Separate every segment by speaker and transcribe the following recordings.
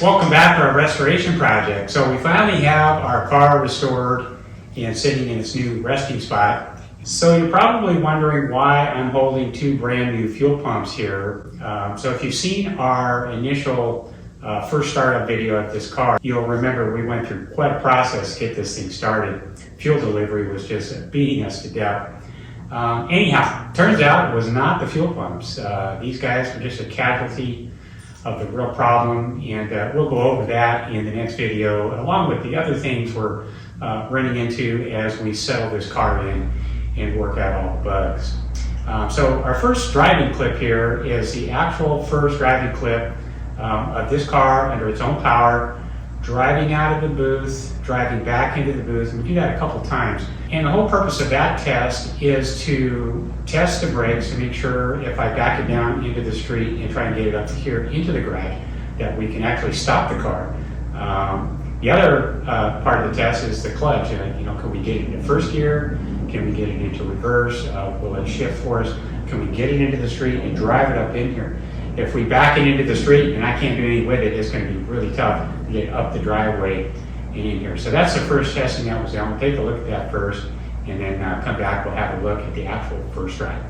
Speaker 1: Welcome back to our restoration project. So we finally have our car restored and sitting in its new resting spot. So you're probably wondering why I'm holding two brand new fuel pumps here. So if you've seen our initial first startup video of this car, you'll remember we went through quite a process to get this thing started. Fuel delivery was just beating us to death. Anyhow, turns out it was not the fuel pumps. These guys were just a casualty of the real problem, and we'll go over that in the next video, along with the other things we're running into as we settle this car in and work out all the bugs. So our first driving clip here is the actual first driving clip of this car under its own power, driving out of the booth, driving back into the booth, and we do that a couple times. And the whole purpose of that test is to test the brakes to make sure if I back it down into the street and try and get it up here into the garage, that we can actually stop the car. The other part of the test is the clutch. Can we get it into first gear? Can we get it into reverse? Will it shift for us? Can we get it into the street and drive it up in here? If we back it into the street and I can't do anything with it, it's going to be really tough to get up the driveway and in here. So that's the first testing that was done. We'll take a look at that first, and then come back, we'll have a look at the actual first drive.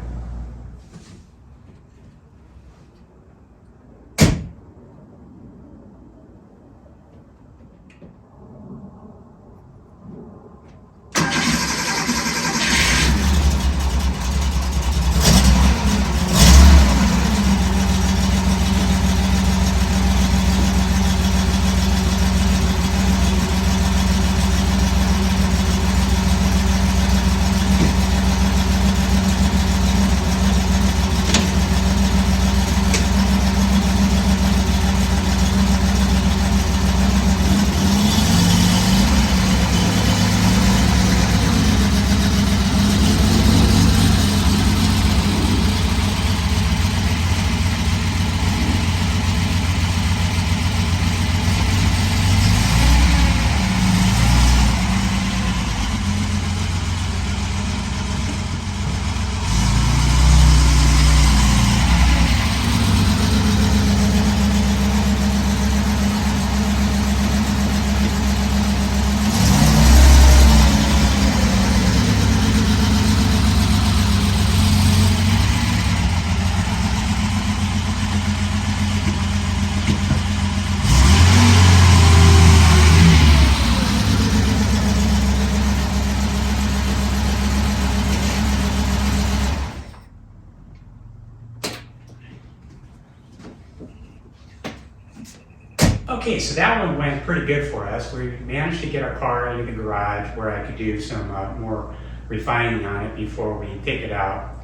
Speaker 1: Okay, so that one went pretty good for us. We managed to get our car into the garage where I could do some more refining on it before we take it out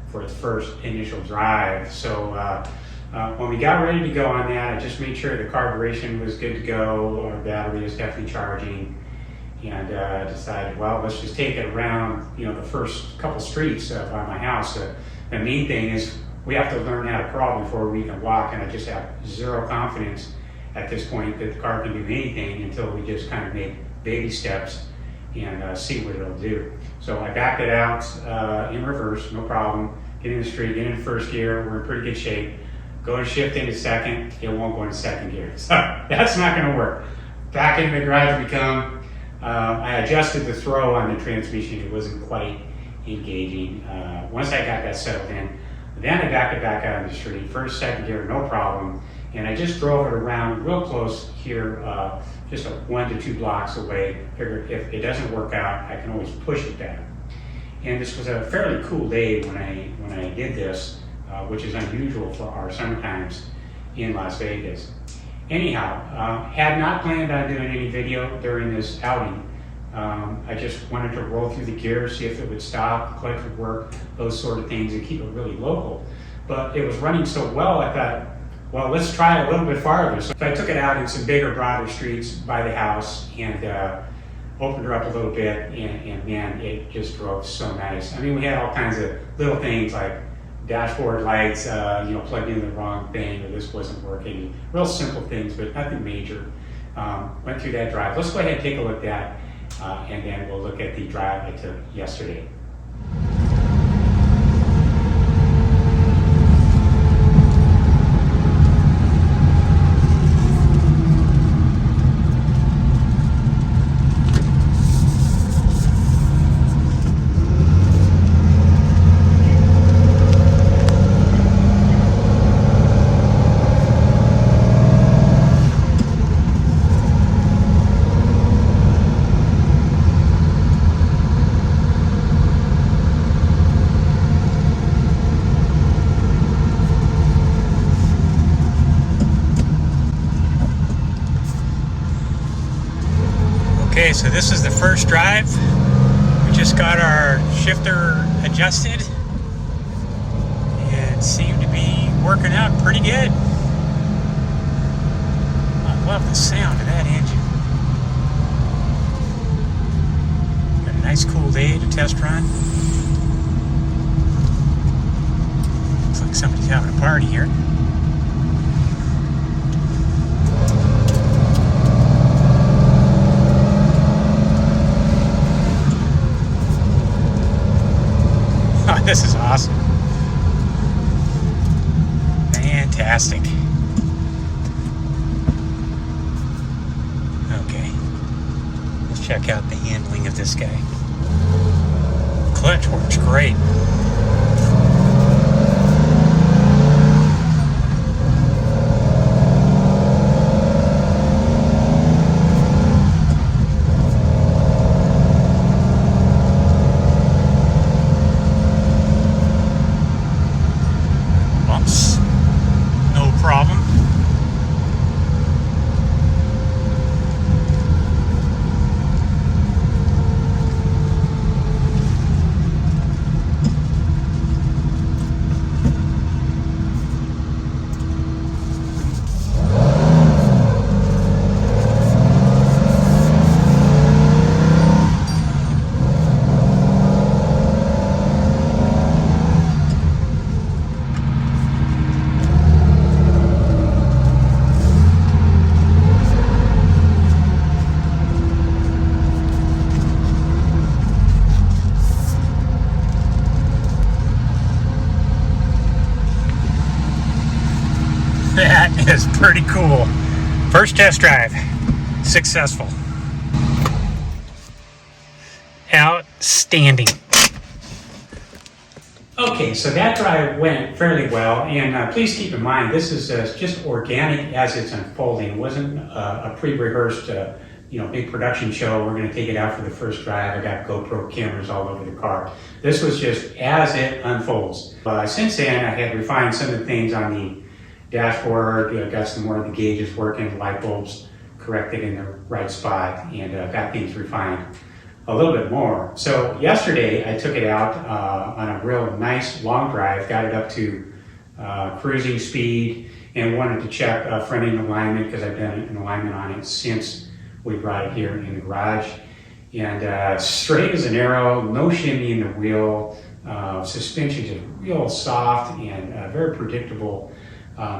Speaker 1: for its first initial drive. So when we got ready to go on that, I just made sure the carburation was good to go, our battery was definitely charging, and decided, well, let's just take it around, the first couple streets by my house. The main thing is we have to learn how to crawl before we can walk, and I just have zero confidence at this point that the car can do anything until we just kind of make baby steps and see what it'll do. So I backed it out in reverse, no problem. Get in the street, get in first gear, we're in pretty good shape. Go to shift into second, it won't go into second gear. So that's not gonna work. Back into the garage we come. I adjusted the throw on the transmission, it wasn't quite engaging. Once I got that settled in, then I backed it back out in the street. First, second gear, no problem. And I just drove it around real close here, just 1 to 2 blocks away. Figured if it doesn't work out, I can always push it back. And this was a fairly cool day when I did this, which is unusual for our summer times in Las Vegas. Anyhow, had not planned on doing any video during this outing. I just wanted to roll through the gears, see if it would stop, the clutch would work, those sort of things, and keep it really local. But it was running so well, I thought, well, let's try a little bit farther. So I took it out in some bigger, broader streets by the house and opened her up a little bit, and man, it just drove so nice. I mean, we had all kinds of little things like dashboard lights, plugged in the wrong thing, or this wasn't working. Real simple things, but nothing major. Went through that drive. Let's go ahead and take a look at that, and then we'll look at the drive I took yesterday. Okay, so this is the first drive. We just got our shifter adjusted and seemed to be working out pretty good. I love the sound of that engine. Got a nice cool day to test run. Looks like somebody's having a party here. Oh, this is awesome. Fantastic. Okay. Let's check out the handling of this guy. Clutch works great. Problem. That is pretty cool. First test drive, successful. Outstanding. Okay, so that drive went fairly well, and please keep in mind this is just organic as it's unfolding. It wasn't a pre-rehearsed, big production show. We're going to take it out for the first drive. I got GoPro cameras all over the car. This was just as it unfolds. Since then, I had refined some of the things on the dashboard, got some more of the gauges working, the light bulbs corrected in the right spot, and got things refined a little bit more. So yesterday I took it out on a real nice long drive, got it up to cruising speed, and wanted to check front end alignment because I've done an alignment on it since we brought it here in the garage. And straight as an arrow, no shimmy in the wheel, suspension just real soft and very predictable.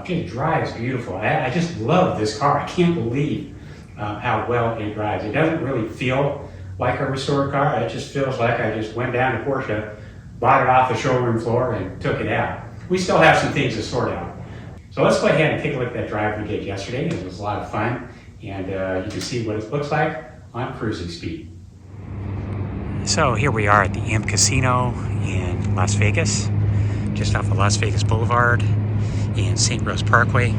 Speaker 1: Just drives beautiful. I just love this car. I can't believe how well it drives. It doesn't really feel like a restored car. It just feels like I just went down to Porsche, bought it off the showroom floor, and took it out. We still have some things to sort out. So let's go ahead and take a look at that drive we did yesterday. It was a lot of fun, and you can see what it looks like on cruising speed. So here we are at the M Casino in Las Vegas, just off of Las Vegas Boulevard and St. Rose Parkway.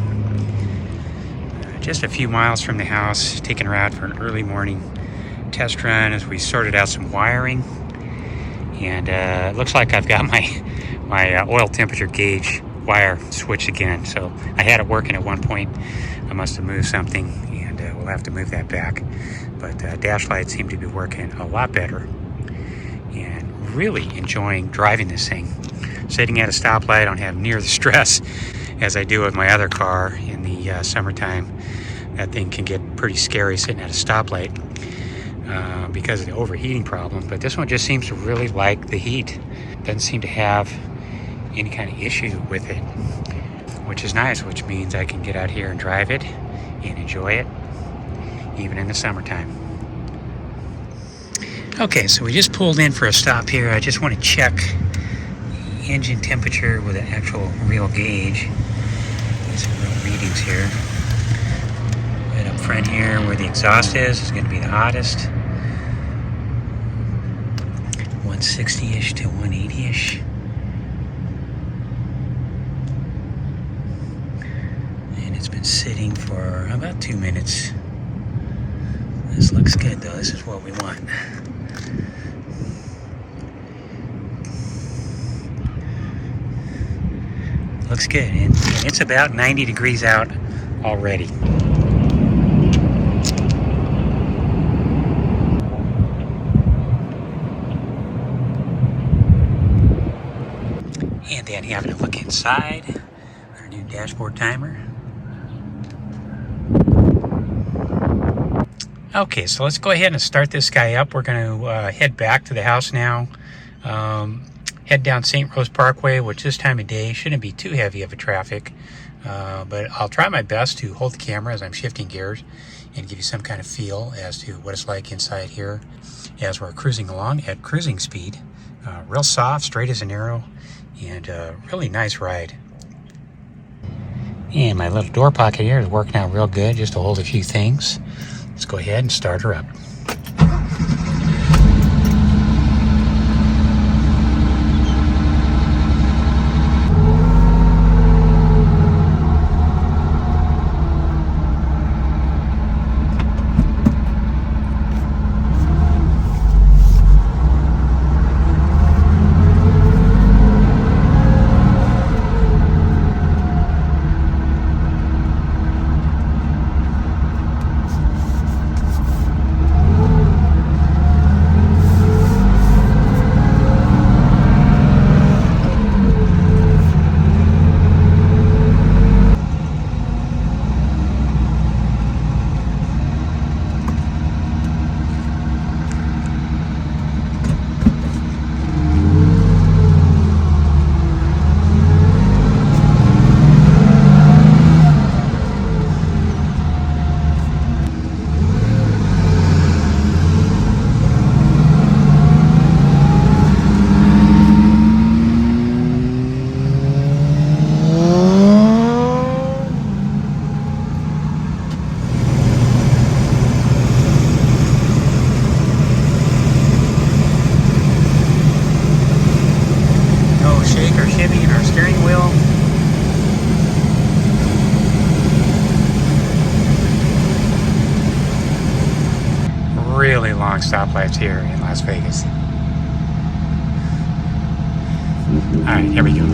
Speaker 1: Just a few miles from the house, taking her out for an early morning test run as we sorted out some wiring. And it looks like I've got my oil temperature gauge wire switched again. So I had it working at one point. I must have moved something, and we'll have to move that back. But dash lights seem to be working a lot better. And really enjoying driving this thing. Sitting at a stoplight, I don't have near the stress as I do with my other car in the summertime. That thing can get pretty scary sitting at a stoplight because of the overheating problem. But this one just seems to really like the heat. Doesn't seem to have any kind of issue with it, which is nice, which means I can get out here and drive it and enjoy it, even in the summertime. Okay, so we just pulled in for a stop here. I just want to check the engine temperature with an actual real gauge. Get some real readings here. Right up front here where the exhaust is going to be the hottest. 160-ish to 180-ish. And it's been sitting for about 2 minutes. This looks good though. This is what we want. Looks good, and it's about 90 degrees out already. inside, our new dashboard timer. Okay, so let's go ahead and start this guy up. We're going to head back to the house now. Head down St. Rose Parkway, which this time of day shouldn't be too heavy of a traffic. But I'll try my best to hold the camera as I'm shifting gears and give you some kind of feel as to what it's like inside here as we're cruising along at cruising speed. Real soft, straight as an arrow, and really nice ride. And my little door pocket here is working out real good just to hold a few things. Let's go ahead and start her up. Really long stoplights here in Las Vegas. All right, here we go.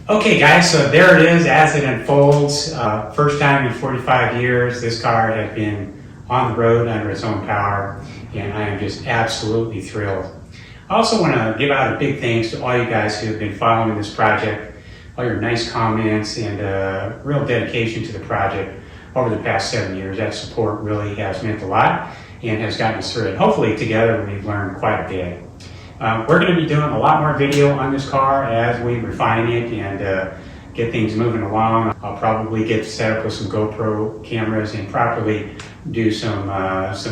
Speaker 1: Okay guys, so there it is as it unfolds. First time in 45 years this car has been on the road under its own power, and I am just absolutely thrilled. I also want to give out a big thanks to all you guys who have been following this project, all your nice comments and real dedication to the project over the past 7 years. That support really has meant a lot and has gotten us through it. Hopefully together we've learned quite a bit. We're going to be doing a lot more video on this car as we refine it and get things moving along. I'll probably get set up with some GoPro cameras and properly do some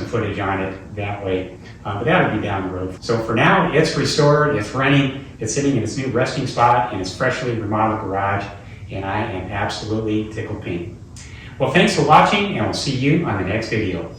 Speaker 1: footage on it that way. But that'll be down the road. So for now, it's restored, it's running, it's sitting in its new resting spot in its freshly remodeled garage, and I am absolutely tickled pink. Well, thanks for watching, and we'll see you on the next video.